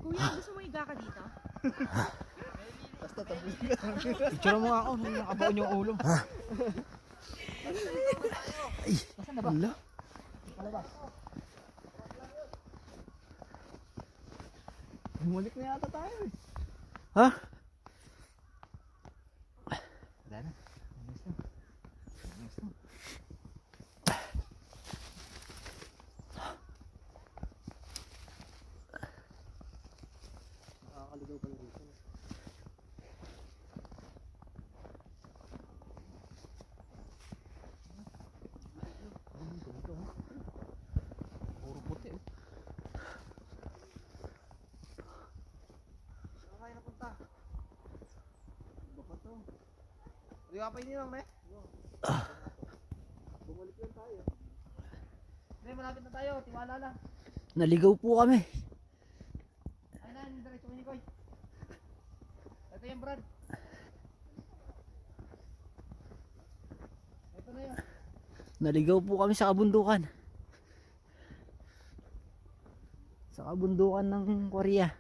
Kuya, gusto mo higa ka dito? Basta tapos ka. Picture mo ako, nakabaon yung ulo. Ay, nasaan na ba? Wala. Palabas. Bumalik na yata tayo eh. Ha? Wala na. Ayos na. Ayos na. Nakakaligaw pala dito. Puro puti oh. Saan kayo napunta? Iba pa to. Di ba pa lang, me? Bumalik lang tayo. Hindi, malapit na tayo. Tiwala lang. Naligaw po kami. Ayun na, yung diretso ni Koy. Ito yung Brad. Ito na yun. Naligaw po kami sa kabundukan. Sa kabundukan ng Korea.